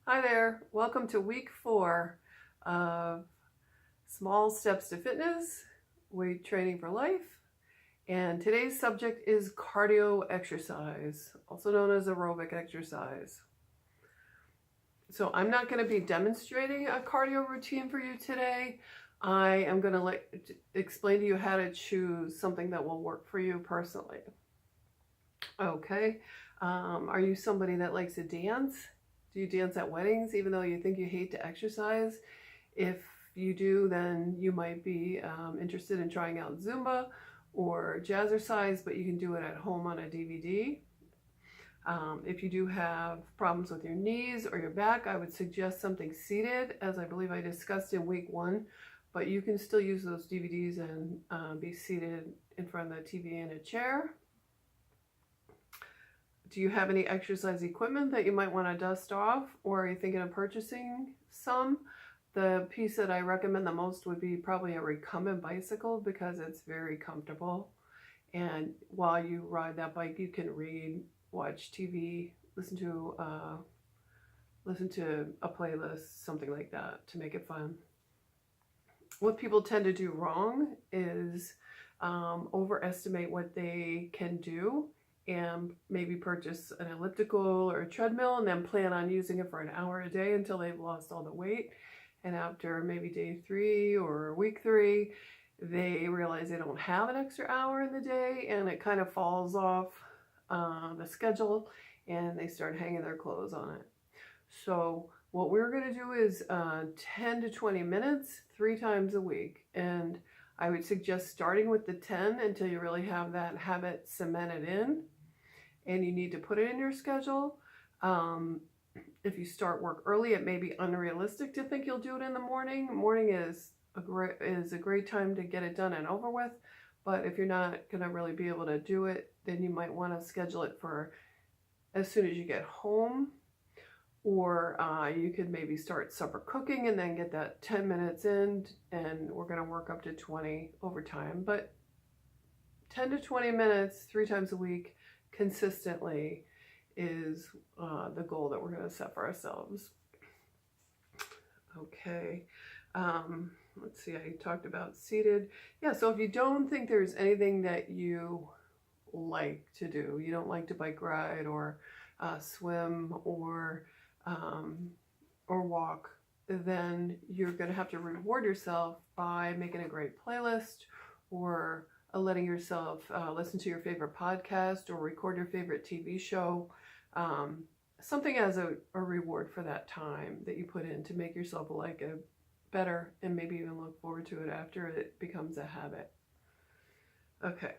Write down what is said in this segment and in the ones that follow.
Hi there, welcome to week 4 of Small Steps to Fitness, Weight Training for Life. And today's subject is cardio exercise, also known as aerobic exercise. So I'm not going to be demonstrating a cardio routine for you today. I am going to explain to you how to choose something that will work for you personally. Okay, are you somebody that likes to dance? Do you dance at weddings even though you think you hate to exercise? If you do, then you might be interested in trying out Zumba or Jazzercise, but you can do it at home on a DVD. If you do have problems with your knees or your back, I would suggest something seated, as I believe I discussed in week 1, but you can still use those DVDs and be seated in front of the TV in a chair. Do you have any exercise equipment that you might want to dust off, or are you thinking of purchasing some? The piece that I recommend the most would be probably a recumbent bicycle because it's very comfortable. And while you ride that bike, you can read, watch TV, listen to a playlist, something like that to make it fun. What people tend to do wrong is overestimate what they can do and maybe purchase an elliptical or a treadmill and then plan on using it for an hour a day until they've lost all the weight. And after maybe day 3 or week 3, they realize they don't have an extra hour in the day and it kind of falls off the schedule and they start hanging their clothes on it. So what we're going to do is 10 to 20 minutes 3 times a week. And I would suggest starting with the 10 until you really have that habit cemented in. And you need to put it in your schedule. If you start work early, it may be unrealistic to think you'll do it in the morning. Morning is a great time to get it done and over with. But if you're not going to really be able to do it, then you might want to schedule it for as soon as you get home. Or you could maybe start supper cooking and then get that 10 minutes in, and we're going to work up to 20 over time. But 10 to 20 minutes 3 times a week consistently is the goal that we're going to set for ourselves. Okay, let's see, I talked about seated. Yeah, so if you don't think there's anything that you like to do, you don't like to bike ride or swim or walk, then you're going to have to reward yourself by making a great playlist or letting yourself listen to your favorite podcast or record your favorite TV show, something as a reward for that time that you put in to make yourself like a better and maybe even look forward to it after it becomes a habit. Okay.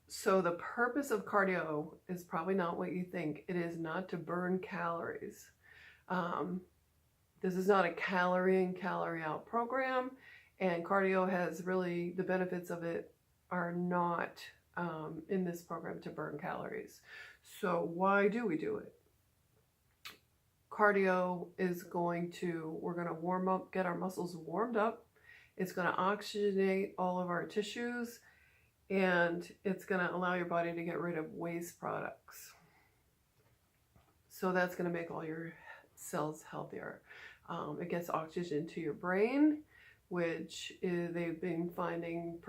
So the purpose of cardio is probably not what you think. It is not to burn calories. This is not a calorie in, calorie out program. And cardio has really, the benefits of it are not in this program to burn calories. So why do we do it? Cardio is we're going to warm up, get our muscles warmed up. It's going to oxygenate all of our tissues, and it's going to allow your body to get rid of waste products. So that's going to make all your cells healthier. It gets oxygen to your brain, which they've been finding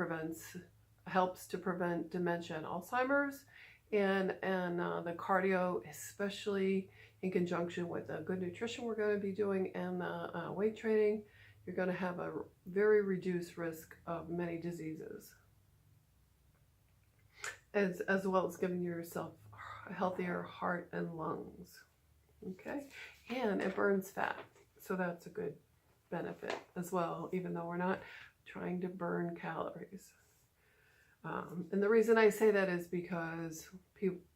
helps to prevent dementia and Alzheimer's. And the cardio, especially in conjunction with the good nutrition we're going to be doing and the weight training, you're going to have a very reduced risk of many diseases, as well as giving yourself a healthier heart and lungs. Okay, and it burns fat, so that's a good benefit as well, even though we're not trying to burn calories. And the reason I say that is because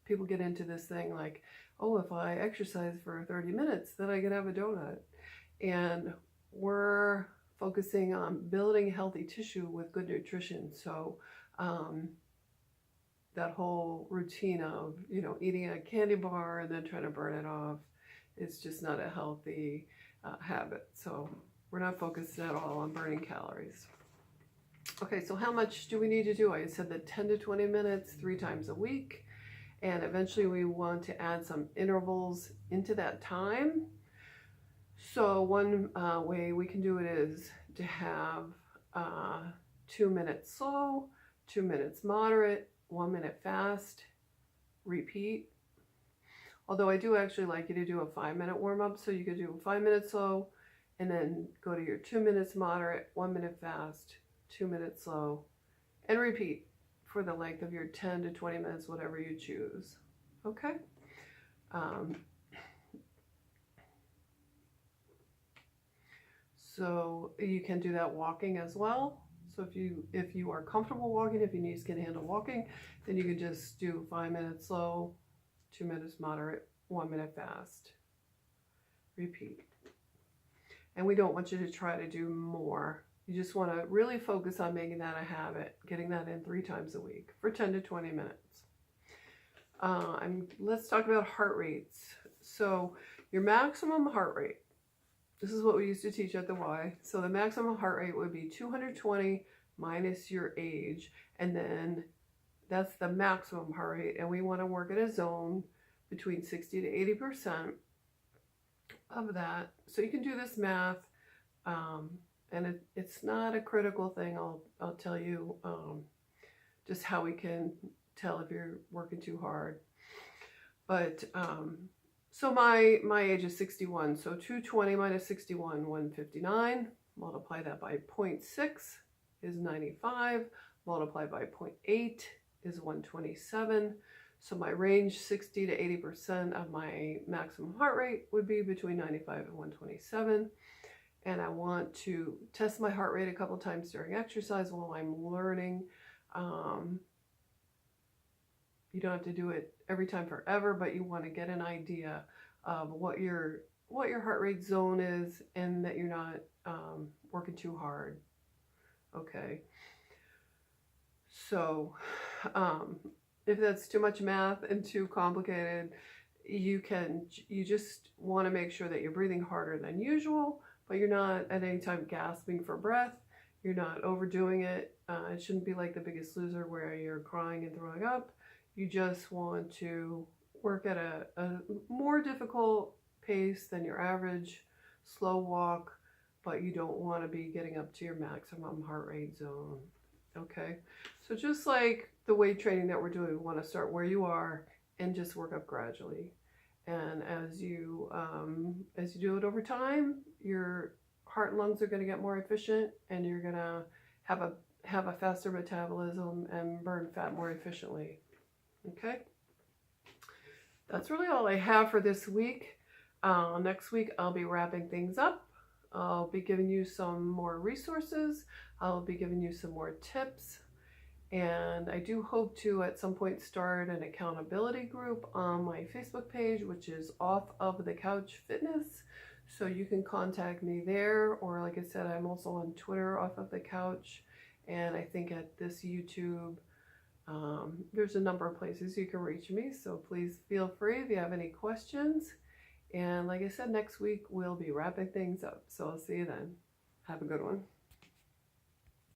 people get into this thing like, oh, if I exercise for 30 minutes, then I can have a donut. And we're focusing on building healthy tissue with good nutrition. So that whole routine of, eating a candy bar and then trying to burn it off is just not a healthy habit. So we're not focused at all on burning calories. Okay, so how much do we need to do? I said that 10 to 20 minutes 3 times a week. And eventually we want to add some intervals into that time. So one way we can do it is to have 2 minutes slow, 2 minutes moderate, 1 minute fast, repeat. Although I do actually like you to do a 5-minute warm-up, so you could do 5 minutes slow and then go to your 2 minutes moderate, 1 minute fast, 2 minutes slow, and repeat for the length of your 10 to 20 minutes, whatever you choose. Okay? So you can do that walking as well. So if you are comfortable walking, if your knees can handle walking, then you can just do 5 minutes slow, 2 minutes moderate, 1 minute fast. Repeat. And we don't want you to try to do more. You just want to really focus on making that a habit, getting that in 3 times a week for 10 to 20 minutes. Let's talk about heart rates. So your maximum heart rate, this is what we used to teach at the Y. So the maximum heart rate would be 220 minus your age. And then that's the maximum heart rate. And we want to work at a zone between 60 to 80% of that. So you can do this math. And it's not a critical thing. I'll tell you just how we can tell if you're working too hard. But so my age is 61. So 220 minus 61, 159. Multiply that by 0.6 is 95. Multiply by 0.8 is 127. So my range, 60 to 80% of my maximum heart rate would be between 95 and 127. And I want to test my heart rate a couple times during exercise while I'm learning. You don't have to do it every time forever, but you want to get an idea of what your heart rate zone is and that you're not working too hard. Okay. So if that's too much math and too complicated, you just want to make sure that you're breathing harder than usual, but you're not at any time gasping for breath. You're not overdoing it. It shouldn't be like The Biggest Loser where you're crying and throwing up. You just want to work at a more difficult pace than your average slow walk, but you don't want to be getting up to your maximum heart rate zone. Okay, so just like the weight training that we're doing, we want to start where you are and just work up gradually. And as you do it over time, your heart and lungs are going to get more efficient, and you're going to have a faster metabolism and burn fat more efficiently. Okay, that's really all I have for this week. Next week I'll be wrapping things up. I'll be giving you some more resources. I'll be giving you some more tips. And I do hope to at some point start an accountability group on my Facebook page, which is Off of the Couch Fitness. So you can contact me there, or like I said, I'm also on Twitter, Off of the Couch. And I think at this YouTube, there's a number of places you can reach me. So please feel free if you have any questions. And like I said, next week we'll be wrapping things up. So I'll see you then. Have a good one.